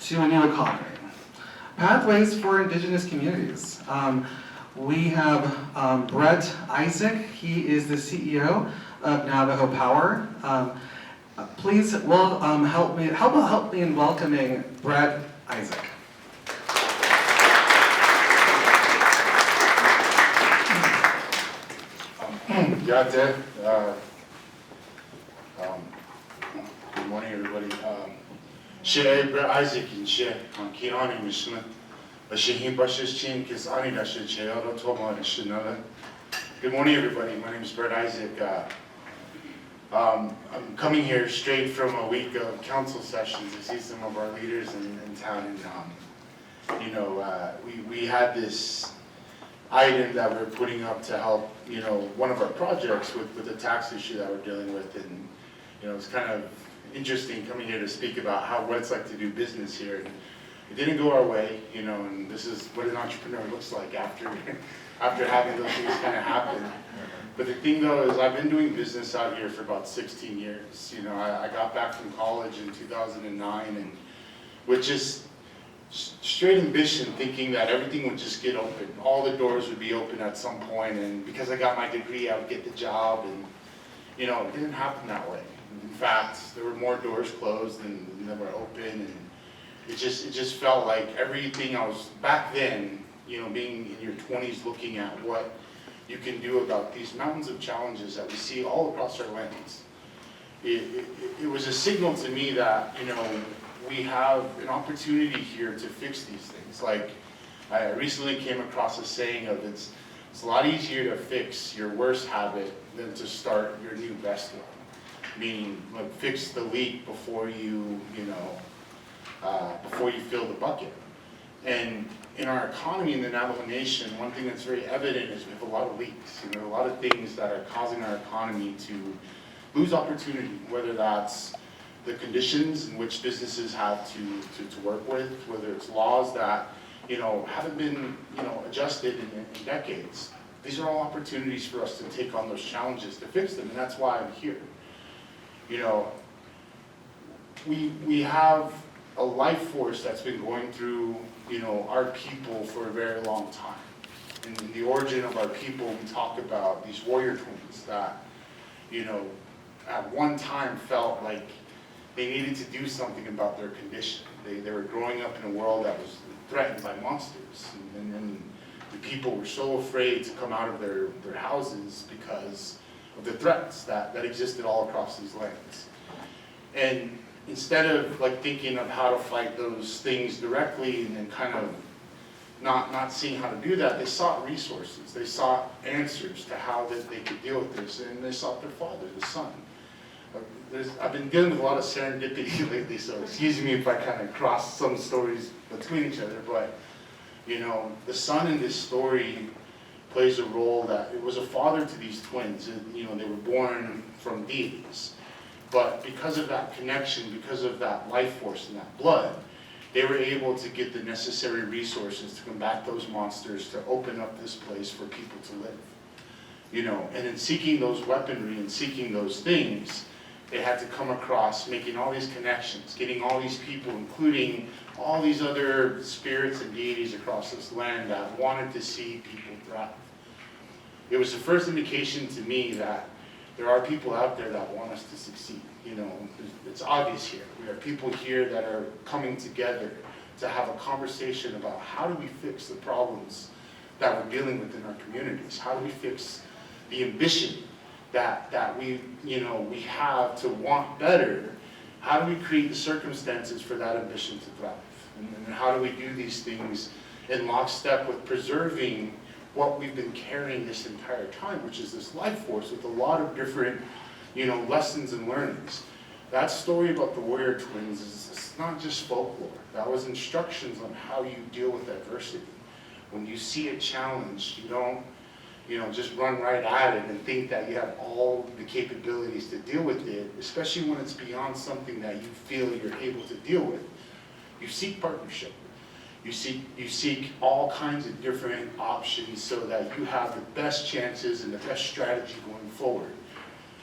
to a new economy. Pathways for Indigenous communities. We have Brett Isaac. He is the CEO of Navajo Power. Please help me in welcoming Brett Isaac. Good morning, everybody. Brett Isaac and Kiani Mishma. Good morning, everybody. My name is Brett Isaac. I'm coming here straight from a week of council sessions to see some of our leaders in town. And we had this item that we're putting up to help, one of our projects with the tax issue that we're dealing with. And, it's kind of interesting coming here to speak about what it's like to do business here. And it didn't go our way, and this is what an entrepreneur looks like after having those things kind of happen. But the thing though is I've been doing business out here for about 16 years. I got back from college in 2009 and with just straight ambition, thinking that everything would just get open. All the doors would be open at some point, and because I got my degree, I would get the job, and it didn't happen that way. In fact, there were more doors closed than were open, and it just felt like everything I was back then, being in your 20s, looking at what you can do about these mountains of challenges that we see all across our lands. It was a signal to me that, we have an opportunity here to fix these things. Like, I recently came across a saying of it's a lot easier to fix your worst habit than to start your new best one. Meaning, like, fix the leak before you fill the bucket. And in our economy in the Navajo Nation, one thing that's very evident is we have a lot of leaks. A lot of things that are causing our economy to lose opportunity, whether that's the conditions in which businesses have to work with, whether it's laws that haven't been adjusted in decades. These are all opportunities for us to take on those challenges to fix them, and that's why I'm here. We have a life force that's been going through our people for a very long time. And in the origin of our people, we talk about these warrior twins that at one time felt like they needed to do something about their condition. They were growing up in a world that was threatened by monsters. And the people were so afraid to come out of their houses because of the threats that existed all across these lands. And instead of thinking of how to fight those things directly and then kind of not seeing how to do that, they sought resources. They sought answers to how that they could deal with this, and they sought their father, the sun. I've been dealing with a lot of serendipity lately, so excuse me if I kind of cross some stories between each other, but the son in this story plays a role that it was a father to these twins. And, they were born from deities, but because of that connection, because of that life force and that blood, they were able to get the necessary resources to combat those monsters, to open up this place for people to live. And in seeking those weaponry and seeking those things, they had to come across making all these connections, getting all these people, including all these other spirits and deities across this land that wanted to see people thrive. It was the first indication to me that there are people out there that want us to succeed. It's obvious here. We have people here that are coming together to have a conversation about how do we fix the problems that we're dealing with in our communities? How do we fix the ambition that we have to want better? How do we create the circumstances for that ambition to thrive? And how do we do these things in lockstep with preserving what we've been carrying this entire time, which is this life force with a lot of different, lessons and learnings. That story about the warrior twins is not just folklore. That was instructions on how you deal with adversity. When you see a challenge, you don't, just run right at it and think that you have all the capabilities to deal with it, especially when it's beyond something that you feel you're able to deal with. You seek partnership. You seek all kinds of different options so that you have the best chances and the best strategy going forward.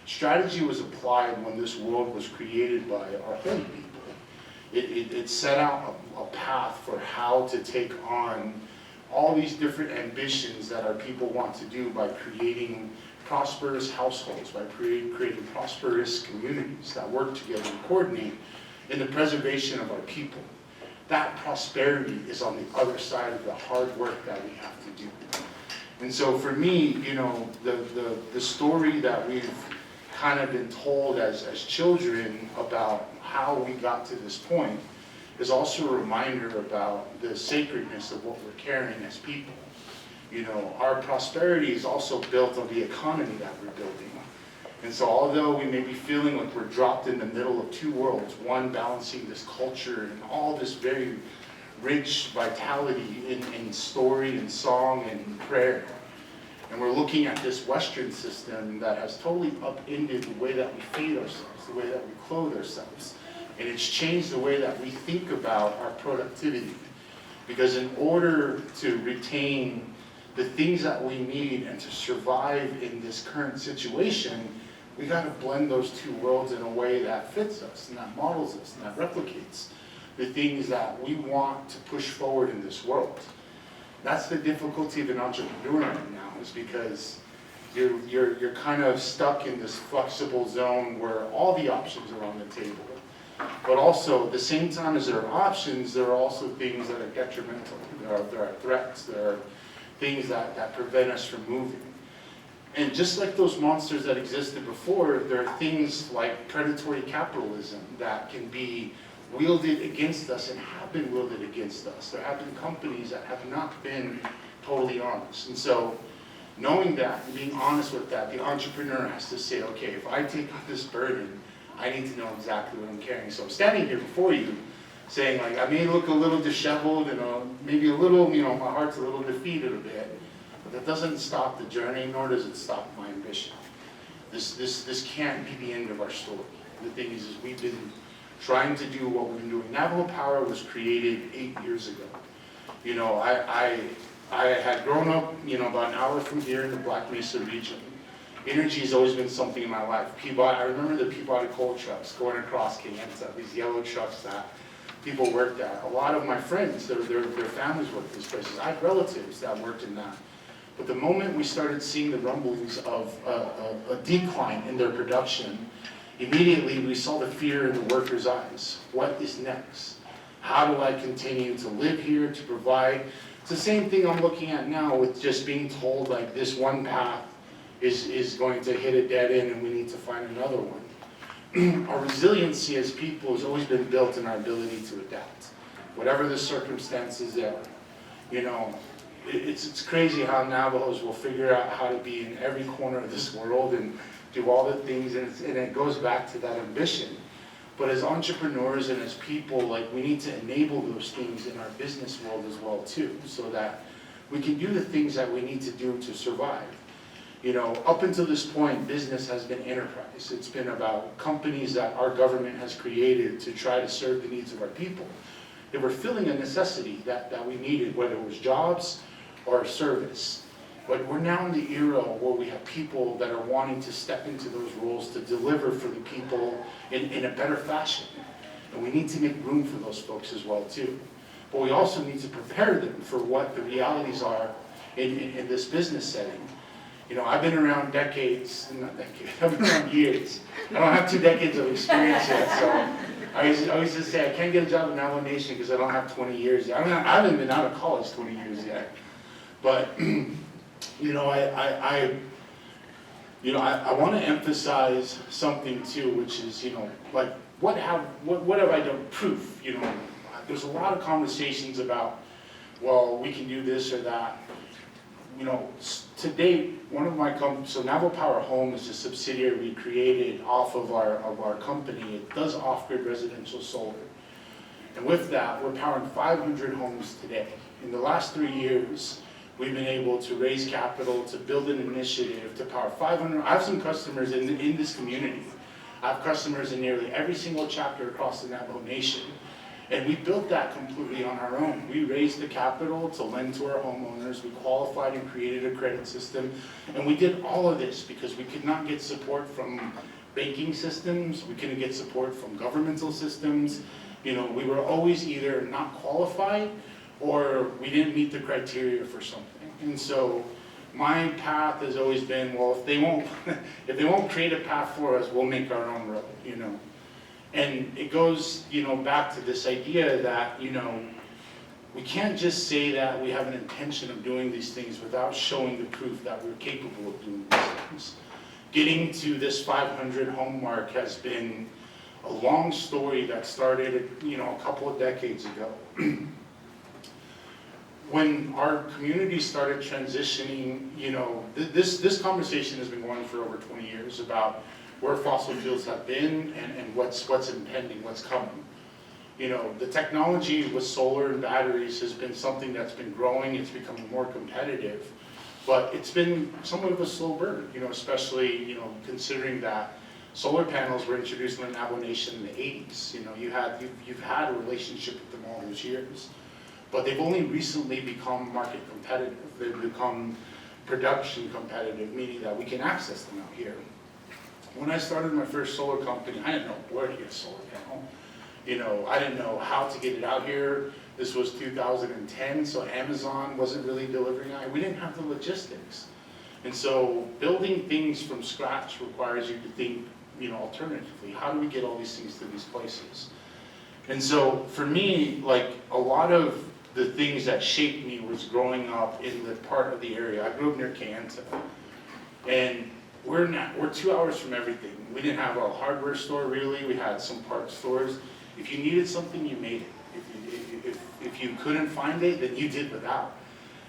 Strategy was applied when this world was created by our holy people. it set out a path for how to take on all these different ambitions that our people want to do by creating prosperous households, by creating prosperous communities that work together and coordinate in the preservation of our people. That prosperity is on the other side of the hard work that we have to do. And so for me, you know, the story that we've kind of been told as children about how we got to this point is also a reminder about the sacredness of what we're carrying as people. You know, our prosperity is also built on the economy that we're building. And so although we may be feeling like we're dropped in the middle of two worlds, one balancing this culture and all this very rich vitality in story and song and prayer, and we're looking at this Western system that has totally upended the way that we feed ourselves, the way that we clothe ourselves. And it's changed the way that we think about our productivity. Because in order to retain the things that we need and to survive in this current situation, we got to blend those two worlds in a way that fits us and that models us and that replicates the things that we want to push forward in this world. That's the difficulty of an entrepreneur right now, is because you're kind of stuck in this flexible zone where all the options are on the table. But also, at the same time as there are options, there are also things that are detrimental. There are threats. There are things that prevent us from moving. And just like those monsters that existed before, there are things like predatory capitalism that can be wielded against us and have been wielded against us. There have been companies that have not been totally honest. And so, knowing that and being honest with that, the entrepreneur has to say, okay, if I take on this burden, I need to know exactly what I'm carrying. So I'm standing here before you saying, like, I may look a little disheveled and maybe a little, you know, my heart's a little defeated a bit, but that doesn't stop the journey, nor does it stop my ambition. This can't be the end of our story. The thing is we've been trying to do what we've been doing. Navajo Power was created 8 years ago. You know, I had grown up, you know, about an hour from here in the Black Mesa region. Energy has always been something in my life. I remember the Peabody coal trucks going across Kayenta, these yellow trucks that people worked at. A lot of my friends, their families worked at these places. I had relatives that worked in that. But the moment we started seeing the rumblings of a decline in their production, immediately we saw the fear in the workers' eyes. What is next? How do I continue to live here, to provide? It's the same thing I'm looking at now with just being told like this one path is going to hit a dead end and we need to find another one. Our resiliency as people has always been built in our ability to adapt, whatever the circumstances are. You know, it's crazy how Navajos will figure out how to be in every corner of this world and do all the things, and it goes back to that ambition. But as entrepreneurs and as people, like, we need to enable those things in our business world as well too, so that we can do the things that we need to do to survive. You know, up until this point, business has been enterprise. It's been about companies that our government has created to try to serve the needs of our people. They were filling a necessity that we needed, whether it was jobs or service. But we're now in the era where we have people that are wanting to step into those roles to deliver for the people in a better fashion. And we need to make room for those folks as well too. But we also need to prepare them for what the realities are in this business setting. You know, I've been around decades, not decades, I've been around years. I don't have 2 decades of experience yet, so I used to say I can't get a job at Navajo Nation because I don't have 20 years yet. I mean, I haven't been out of college 20 years yet. But, you know, I want to emphasize something too, which is, you know, like, what have I done? Proof, you know. There's a lot of conversations about, well, we can do this or that. You know, to date, one of my companies, so Navajo Power Home is a subsidiary we created off of our company. It does off-grid residential solar. And with that, we're powering 500 homes today. In the last 3 years, we've been able to raise capital, to build an initiative, to power 500. I have some customers in this community. I have customers in nearly every single chapter across the Navajo Nation. And we built that completely on our own. We raised the capital to lend to our homeowners. We qualified and created a credit system. And we did all of this because we could not get support from banking systems. We couldn't get support from governmental systems we were always either not qualified or we didn't meet the criteria for something. And so my path has always been, well, if they won't create a path for us, we'll make our own road, And it goes, back to this idea that, we can't just say that we have an intention of doing these things without showing the proof that we're capable of doing these things. Getting to this 500 home mark has been a long story that started, a couple of decades ago. When our community started transitioning, this conversation has been going for over 20 years about where fossil fuels have been and what's impending, what's coming. The technology with solar and batteries has been something that's been growing, it's becoming more competitive, but it's been somewhat of a slow burn, especially, considering that solar panels were introduced in the Navajo Nation in the 80s. You've had a relationship with them all those years, but they've only recently become market competitive. They've become production competitive, meaning that we can access them out here. When I started my first solar company, I didn't know where to get a solar panel. I didn't know how to get it out here. This was 2010, so Amazon wasn't really delivering. We didn't have the logistics. And so building things from scratch requires you to think, alternatively. How do we get all these things to these places? And so for me, like a lot of the things that shaped me was growing up in the part of the area. I grew up near Kayenta. And we're 2 hours from everything. We didn't have a hardware store really. We had some parts stores. If you needed something, you made it. If you couldn't find it, then you did without.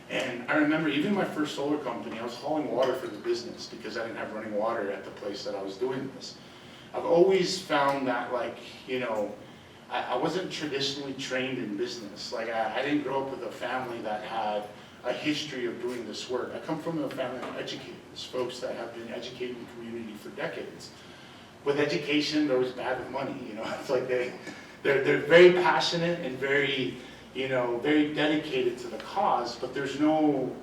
And I remember even my first solar company, I was hauling water for the business because I didn't have running water at the place that I was doing this. I've always found that, I wasn't traditionally trained in business. I didn't grow up with a family that had a history of doing this work. I come from a family of educators, folks that have been educating the community for decades. With education, there was bad with money. It's like they're very passionate and very, very dedicated to the cause, but there's no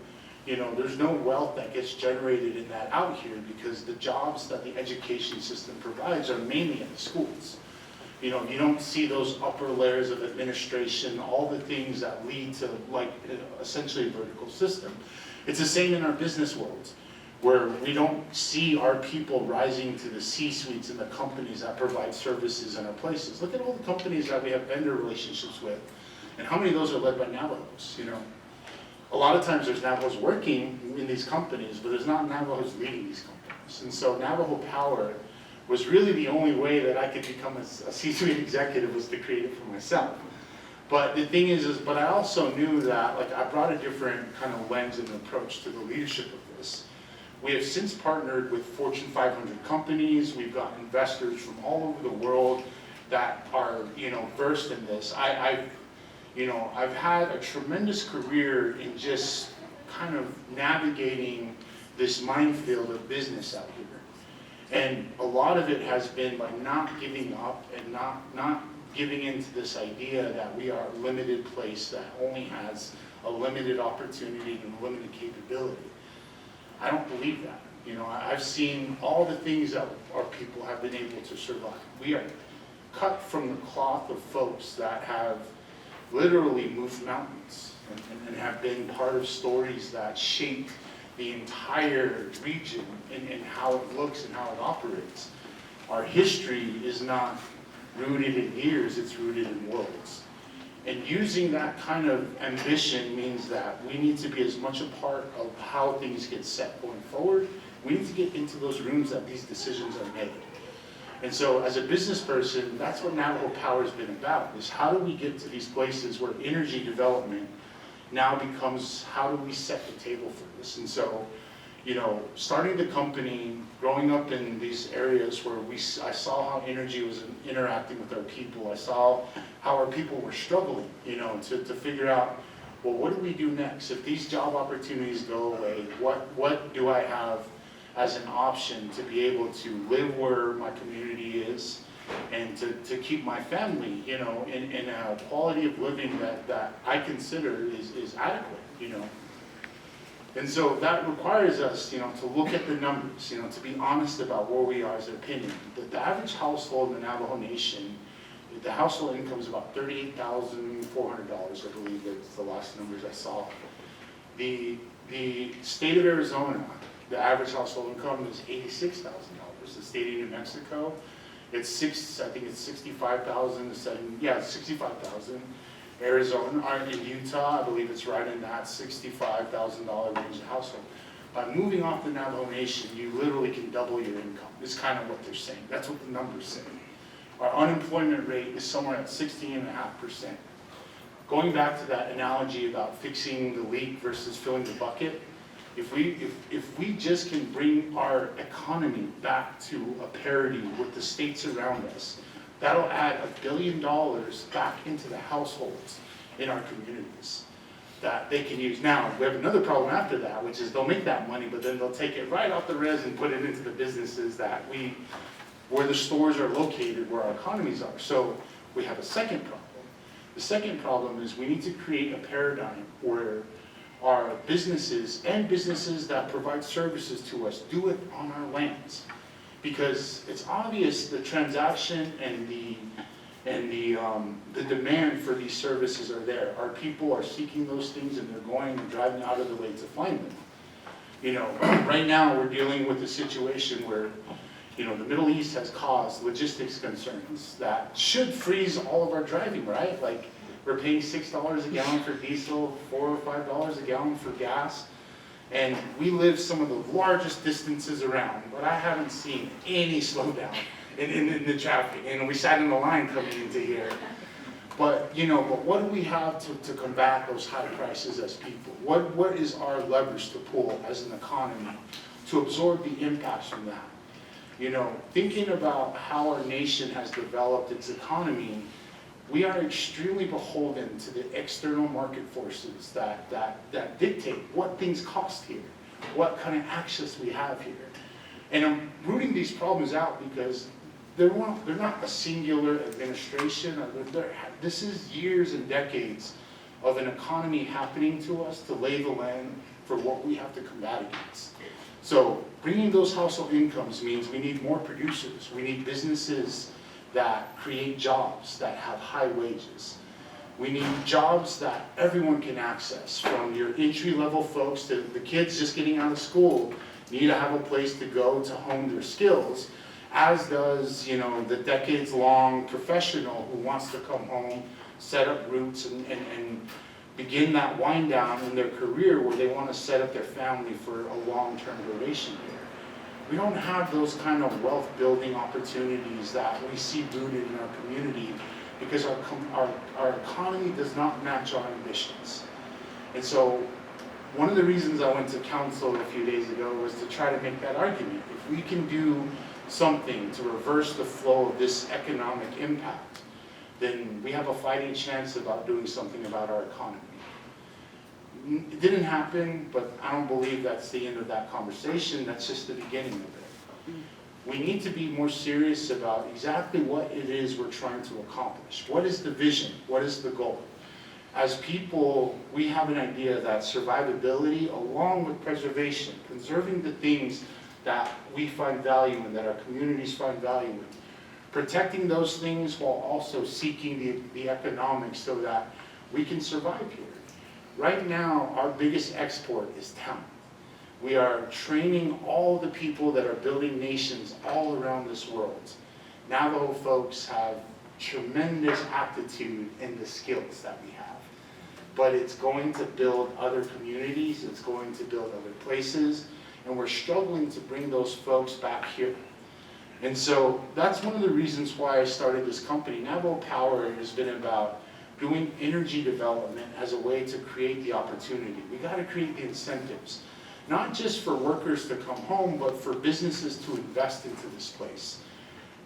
wealth that gets generated in that out here because the jobs that the education system provides are mainly in the schools. You don't see those upper layers of administration, all the things that lead to essentially a vertical system. It's the same in our business world, where we don't see our people rising to the C-suites and the companies that provide services in our places. Look at all the companies that we have vendor relationships with, and how many of those are led by Navajos, A lot of times there's Navajos working in these companies, but there's not Navajos leading these companies. And so Navajo Power was really the only way that I could become a C-suite executive was to create it for myself. But the thing is but I also knew that I brought a different kind of lens and approach to the leadership of this. We have since partnered with Fortune 500 companies. We've got investors from all over the world that are, versed in this. I've had a tremendous career in just kind of navigating this minefield of business out here. And a lot of it has been by not giving up and not giving into this idea that we are a limited place that only has a limited opportunity and a limited capability. I don't believe that. I've seen all the things that our people have been able to survive. We are cut from the cloth of folks that have literally moved mountains and have been part of stories that shaped the entire region and how it looks and how it operates. Our history is not rooted in years, it's rooted in worlds. And using that kind of ambition means that we need to be as much a part of how things get set going forward. We need to get into those rooms that these decisions are made. And so as a business person, that's what Navajo Power has been about, is how do we get to these places where energy development now becomes how do we set the table for this. And so, starting the company, growing up in these areas where I saw how energy was interacting with our people. I saw how our people were struggling, to figure out, well, what do we do next? If these job opportunities go away, what do I have as an option to be able to live where my community is and to keep my family, in a quality of living that I consider is adequate, And so that requires us, to look at the numbers, to be honest about where we are as an opinion. The average household in the Navajo Nation The household income is about $38,400, I believe that's the last numbers I saw. The state of Arizona, the average household income is $86,000. The state of New Mexico, I think it's 65,000 to 65,000. Arizona, in Utah, I believe it's right in that $65,000 range of household. By moving off the Navajo Nation, you literally can double your income. It's kind of what they're saying. That's what the numbers say. Our unemployment rate is somewhere at 16.5%. Going back to that analogy about fixing the leak versus filling the bucket, if we just can bring our economy back to a parity with the states around us, that'll add $1 billion back into the households in our communities that they can use. Now, we have another problem after that, which is they'll make that money, but then they'll take it right off the res and put it into the businesses where the stores are located, where our economies are. So we have a second problem. The second problem is we need to create a paradigm where our businesses and businesses that provide services to us do it on our lands. Because it's obvious the transaction and the demand for these services are there. Our people are seeking those things and they're going and driving out of the way to find them. You know, right now we're dealing with a situation where, you know, the Middle East has caused logistics concerns that should freeze all of our driving, right? Like, we're paying $6 a gallon for diesel, $4 or $5 a gallon for gas. And we live some of the largest distances around, but I haven't seen any slowdown in the traffic. And we sat in the line coming into here. But, you know, what do we have to combat those high prices as people? What is our leverage to pull as an economy to absorb the impacts from that? You know, thinking about how our nation has developed its economy, we are extremely beholden to the external market forces that dictate what things cost here, what kind of access we have here. And I'm rooting these problems out because they're not a singular administration. This is years and decades of an economy happening to us to lay the land for what we have to combat against. So bringing those household incomes means we need more producers. We need businesses that create jobs that have high wages. We need jobs that everyone can access, from your entry-level folks to the kids just getting out of school need to have a place to go to hone their skills, as does, you know, the decades-long professional who wants to come home, set up roots, and begin that wind down in their career where they want to set up their family for a long-term duration here. We don't have those kind of wealth building opportunities that we see rooted in our community because our economy does not match our ambitions. And so one of the reasons I went to council a few days ago was to try to make that argument. If we can do something to reverse the flow of this economic impact, then we have a fighting chance about doing something about our economy. It didn't happen, but I don't believe that's the end of that conversation. That's just the beginning of it. We need to be more serious about exactly what it is we're trying to accomplish. What is the vision? What is the goal? As people, we have an idea that survivability, along with preservation, conserving the things that we find value in, that our communities find value in, protecting those things while also seeking the economics so that we can survive here. Right now, our biggest export is talent. We are training all the people that are building nations all around this world. Navajo folks have tremendous aptitude in the skills that we have. But it's going to build other communities, it's going to build other places, and we're struggling to bring those folks back here. And so that's one of the reasons why I started this company. Navajo Power has been about doing energy development as a way to create the opportunity. We got to create the incentives, not just for workers to come home, but for businesses to invest into this place.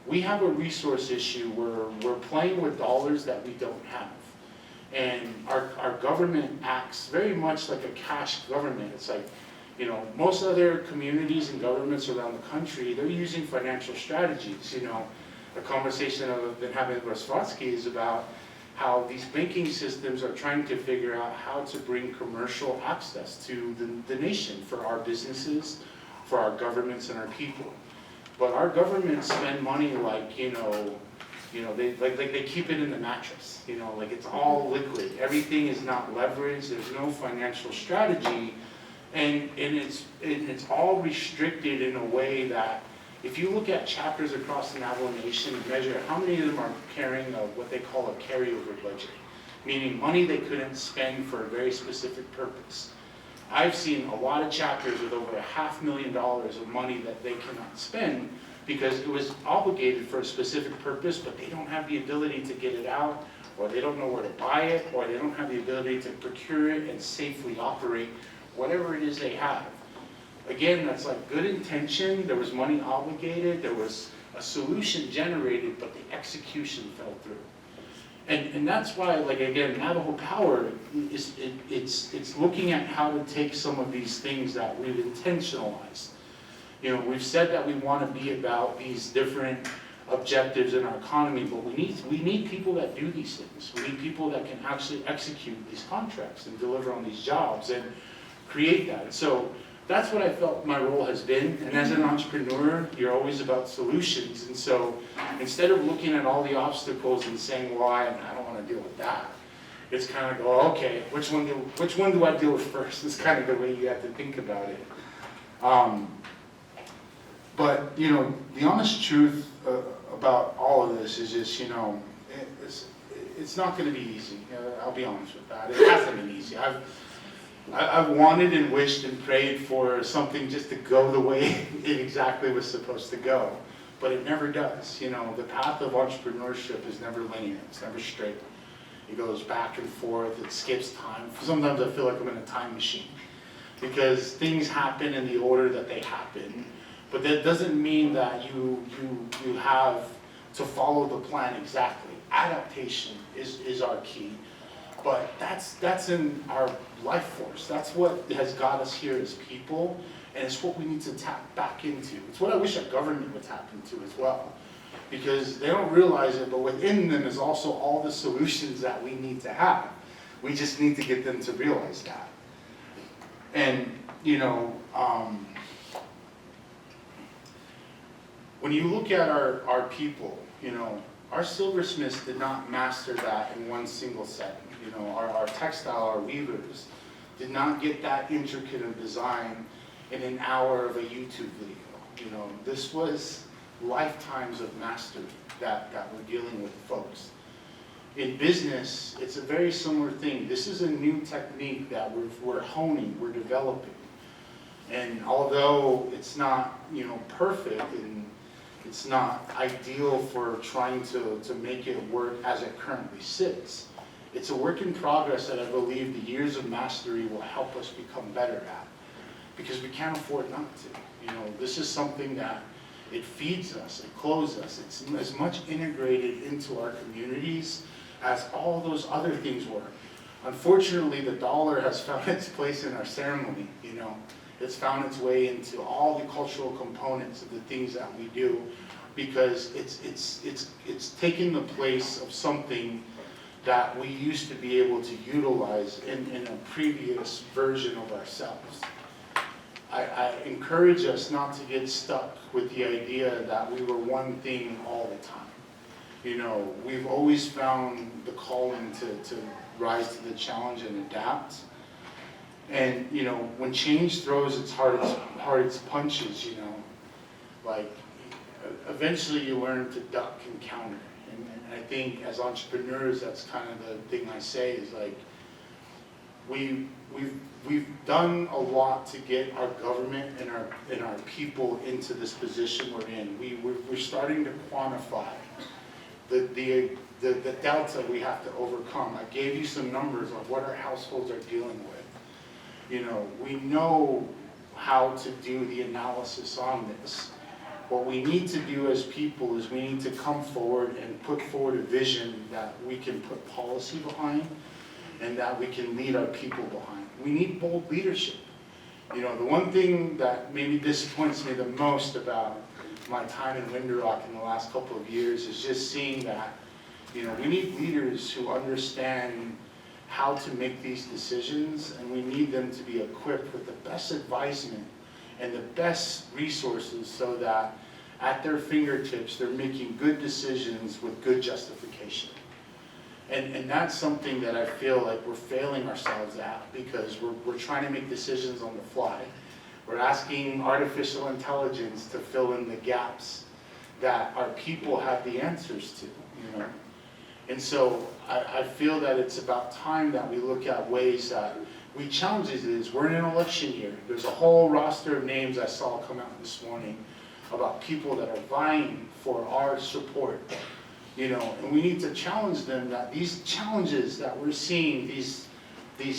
We have a resource issue where we're playing with dollars that we don't have. And our government acts very much like a cash government. It's like, you know, most other communities and governments around the country, they're using financial strategies. You know, a conversation I've been having with Swatsky is about how these banking systems are trying to figure out how to bring commercial access to the nation for our businesses, for our governments and our people. But our governments spend money like, you know, You know, they keep it in the mattress, you know, like it's all liquid. Everything is not leveraged, there's no financial strategy, and it's all restricted in a way that if you look at chapters across the Navajo Nation and measure how many of them are carrying what they call a carryover budget, meaning money they couldn't spend for a very specific purpose. I've seen a lot of chapters with over $500,000 of money that they cannot spend because it was obligated for a specific purpose, but they don't have the ability to get it out, or they don't know where to buy it, or they don't have the ability to procure it and safely operate whatever it is they have. Again, that's like good intention, there was money obligated, there was a solution generated, but the execution fell through. And that's why, like again, Navajo Power, it's looking at how to take some of these things that we've intentionalized. You know, we've said that we want to be about these different objectives in our economy, but we need people that do these things. We need people that can actually execute these contracts and deliver on these jobs and create that. So that's what I felt my role has been. And as an entrepreneur, you're always about solutions. And so instead of looking at all the obstacles and saying, well, I don't want to deal with that, it's kind of go, okay, which one do I deal with first? It's kind of the way you have to think about it. But, you know, the honest truth about all of this is just, you know, it's not going to be easy. I'll be honest with that. It hasn't been easy. I've wanted and wished and prayed for something just to go the way it exactly was supposed to go, but it never does. You know, the path of entrepreneurship is never linear. It's never straight. It goes back and forth. It skips time. Sometimes I feel like I'm in a time machine because things happen in the order that they happen. But that doesn't mean that you have to follow the plan exactly. Adaptation is our key. But that's in our life force. That's what has got us here as people, and it's what we need to tap back into. It's what I wish our government would tap into as well. Because they don't realize it, but within them is also all the solutions that we need to have. We just need to get them to realize that. And, you know, when you look at our people, you know, our silversmiths did not master that in one single setting. You know, our textile, our weavers did not get that intricate of design in an hour of a YouTube video. You know, this was lifetimes of mastery that we're dealing with, folks. In business, it's a very similar thing. This is a new technique that we're honing, we're developing. And although it's not, you know, perfect and it's not ideal for trying to make it work as it currently sits, it's a work in progress that I believe the years of mastery will help us become better at, because we can't afford not to. You know, this is something that it feeds us, it clothes us, it's as much integrated into our communities as all those other things were. Unfortunately, the dollar has found its place in our ceremony, you know. It's found its way into all the cultural components of the things that we do, because it's taken the place of something that we used to be able to utilize in a previous version of ourselves. I encourage us not to get stuck with the idea that we were one thing all the time. You know, we've always found the calling to rise to the challenge and adapt. And, you know, when change throws its hardest punches, you know, like, eventually you learn to duck and counter. And I think as entrepreneurs, that's kind of the thing I say is like, we've done a lot to get our government and our people into this position we're in. We're starting to quantify the delta we have to overcome. I gave you some numbers of what our households are dealing with. You know, we know how to do the analysis on this. What we need to do as people is we need to come forward and put forward a vision that we can put policy behind and that we can lead our people behind. We need bold leadership. You know, the one thing that maybe disappoints me the most about my time in Window in the last couple of years is just seeing that, you know, we need leaders who understand how to make these decisions, and we need them to be equipped with the best advisement and the best resources so that at their fingertips, they're making good decisions with good justification. And that's something that I feel like we're failing ourselves at, because we're trying to make decisions on the fly. We're asking artificial intelligence to fill in the gaps that our people have the answers to, you know? And so I feel that it's about time that we look at ways that we challenge these. We're in an election year. There's a whole roster of names I saw come out this morning about people that are vying for our support, you know, and we need to challenge them that these challenges that we're seeing, these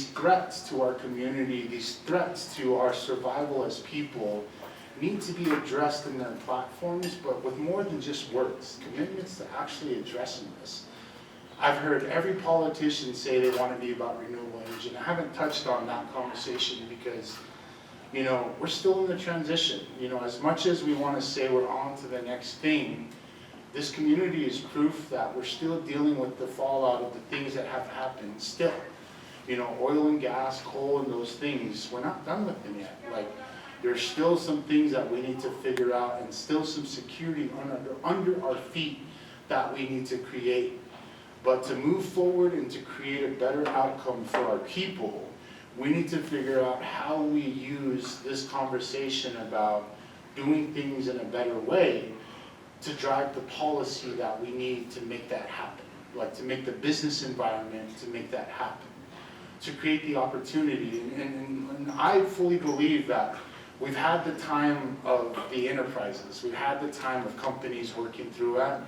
threats to our community, these threats to our survival as people, need to be addressed in their platforms, but with more than just words, commitments to actually addressing this. I've heard every politician say they want to be about renewable energy, and I haven't touched on that conversation because, you know, we're still in the transition. You know, as much as we want to say we're on to the next thing, this community is proof that we're still dealing with the fallout of the things that have happened still. You know, oil and gas, coal, and those things, we're not done with them yet. Like, there's still some things that we need to figure out, and still some security under our feet that we need to create. But to move forward and to create a better outcome for our people, we need to figure out how we use this conversation about doing things in a better way to drive the policy that we need to make that happen. Like, to make the business environment to make that happen, to create the opportunity. And I fully believe that we've had the time of the enterprises, we've had the time of companies working through it.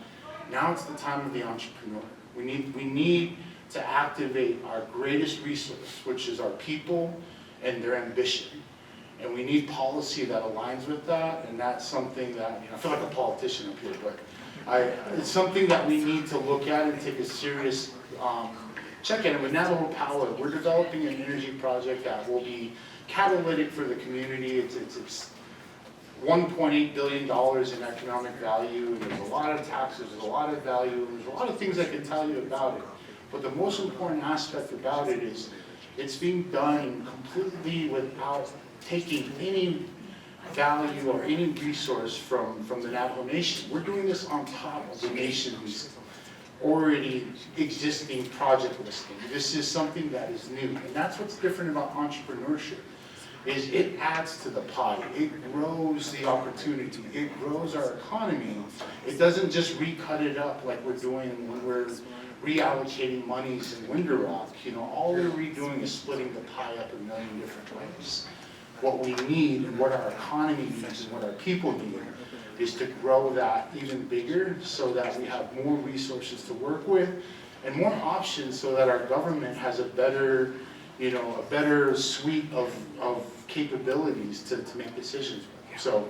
Now it's the time of the entrepreneur. We need to activate our greatest resource, which is our people and their ambition. And we need policy that aligns with that, and that's something that, you know, I feel like a politician up here, but it's something that we need to look at and take a serious check at. And with Navajo Power, we're developing an energy project that will be catalytic for the community. It's $1.8 billion in economic value, and there's a lot of taxes, there's a lot of value, and there's a lot of things I can tell you about it. But the most important aspect about it is it's being done completely without taking any value or any resource from the Navajo Nation. We're doing this on top of the nation's already existing project listing. This is something that is new, and that's what's different about entrepreneurship. Is it adds to the pie, it grows the opportunity, it grows our economy. It doesn't just recut it up like we're doing when we're reallocating monies in Winter Rock. You know, all we're redoing is splitting the pie up a million different ways. What we need and what our economy needs and what our people need is to grow that even bigger so that we have more resources to work with and more options so that our government has a better, you know, a better suite of capabilities to make decisions with. So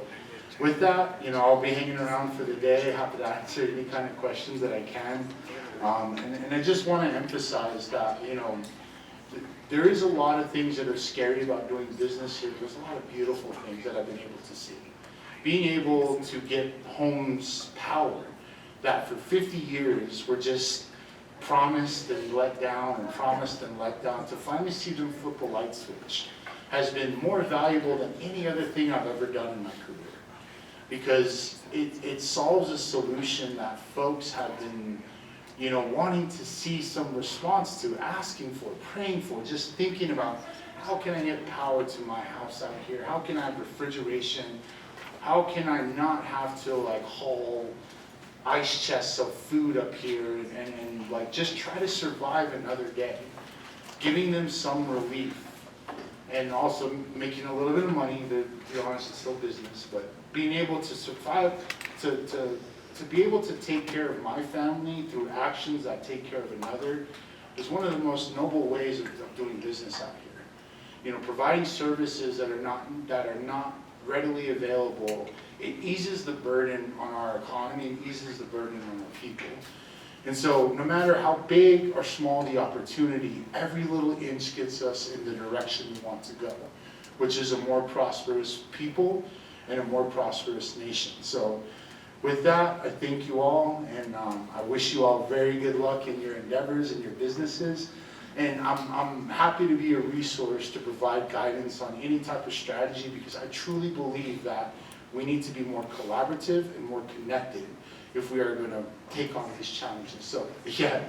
with that, you know, I'll be hanging around for the day, happy to answer any kind of questions that I can. And I just want to emphasize that, you know, there is a lot of things that are scary about doing business here. There's a lot of beautiful things that I've been able to see. Being able to get homes powered that for 50 years were just promised and let down and promised and let down, to finally see them flip the light switch has been more valuable than any other thing I've ever done in my career. Because it solves a solution that folks have been, you know, wanting to see some response to, asking for, praying for, just thinking about, how can I get power to my house out here? How can I have refrigeration? How can I not have to like haul ice chests of food up here and like just try to survive another day? Giving them some relief and also making a little bit of money. To be honest, it's still business, but being able to survive, to be able to take care of my family through actions that take care of another is one of the most noble ways of doing business out here. You know, providing services that are not readily available, it eases the burden on our economy, it eases the burden on our people. And so no matter how big or small the opportunity, every little inch gets us in the direction we want to go, which is a more prosperous people and a more prosperous nation. So with that, I thank you all, and I wish you all very good luck in your endeavors and your businesses. And I'm happy to be a resource to provide guidance on any type of strategy, because I truly believe that We need to be more collaborative and more connected if we are going to take on these challenges. So, yeah,